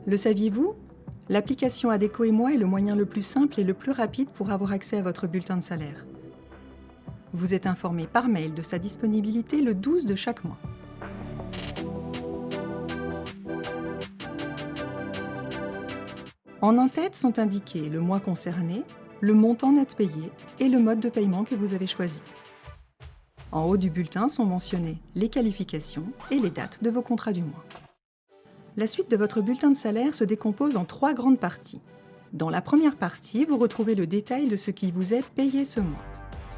Le saviez-vous? L'application Adecco et moi est le moyen le plus simple et le plus rapide pour avoir accès à votre bulletin de salaire. Vous êtes informé par mail de sa disponibilité le 12 de chaque mois. En en-tête sont indiqués le mois concerné, le montant net payé et le mode de paiement que vous avez choisi. En haut du bulletin sont mentionnées les qualifications et les dates de vos contrats du mois. La suite de votre bulletin de salaire se décompose en 3 grandes parties. Dans la première partie, vous retrouvez le détail de ce qui vous est payé ce mois.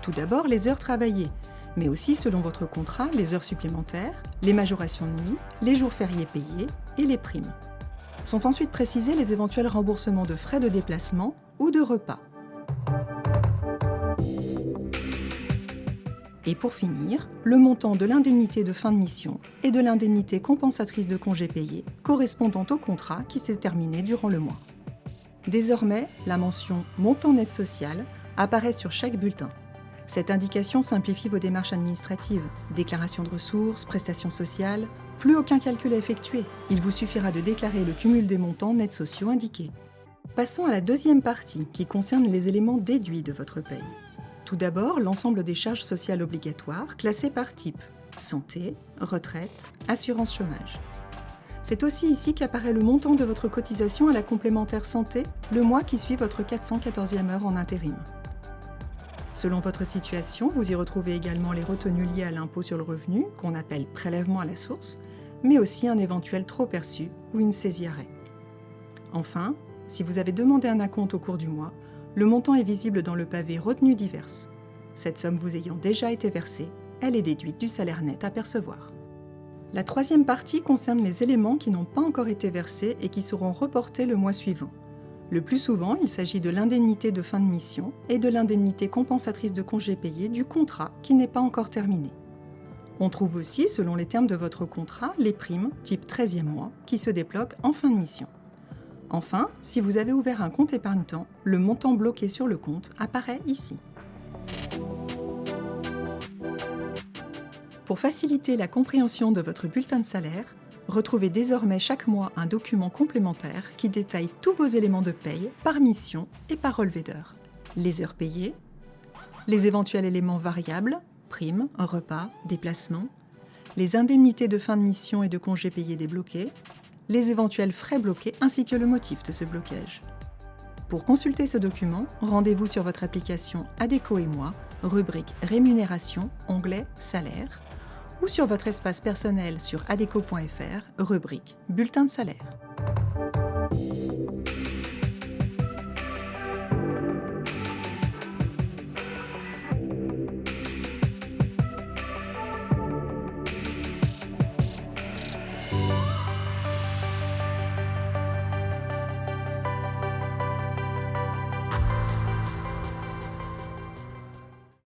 Tout d'abord, les heures travaillées, mais aussi, selon votre contrat, les heures supplémentaires, les majorations de nuit, les jours fériés payés et les primes. Sont ensuite précisés les éventuels remboursements de frais de déplacement ou de repas. Et pour finir, le montant de l'indemnité de fin de mission et de l'indemnité compensatrice de congés payés correspondant au contrat qui s'est terminé durant le mois. Désormais, la mention « montant net social » apparaît sur chaque bulletin. Cette indication simplifie vos démarches administratives, déclaration de ressources, prestations sociales, plus aucun calcul à effectuer. Il vous suffira de déclarer le cumul des montants nets sociaux indiqués. Passons à la deuxième partie qui concerne les éléments déduits de votre paye. Tout d'abord, l'ensemble des charges sociales obligatoires classées par type santé, retraite, assurance chômage. C'est aussi ici qu'apparaît le montant de votre cotisation à la complémentaire santé le mois qui suit votre 414e heure en intérim. Selon votre situation, vous y retrouvez également les retenues liées à l'impôt sur le revenu, qu'on appelle prélèvement à la source, mais aussi un éventuel trop-perçu ou une saisie arrêt. Enfin, si vous avez demandé un acompte au cours du mois, le montant est visible dans le pavé retenues diverses. Cette somme vous ayant déjà été versée, elle est déduite du salaire net à percevoir. La troisième partie concerne les éléments qui n'ont pas encore été versés et qui seront reportés le mois suivant. Le plus souvent, il s'agit de l'indemnité de fin de mission et de l'indemnité compensatrice de congés payés du contrat qui n'est pas encore terminé. On trouve aussi, selon les termes de votre contrat, les primes, type 13e mois, qui se débloquent en fin de mission. Enfin, si vous avez ouvert un compte épargne-temps, le montant bloqué sur le compte apparaît ici. Pour faciliter la compréhension de votre bulletin de salaire, retrouvez désormais chaque mois un document complémentaire qui détaille tous vos éléments de paye par mission et par relevé d'heures. Les heures payées, les éventuels éléments variables, primes, repas, déplacements, les indemnités de fin de mission et de congés payés débloqués, les éventuels frais bloqués ainsi que le motif de ce blocage. Pour consulter ce document, rendez-vous sur votre application Adecco et moi, rubrique Rémunération, onglet Salaire, ou sur votre espace personnel sur adecco.fr, rubrique Bulletin de salaire.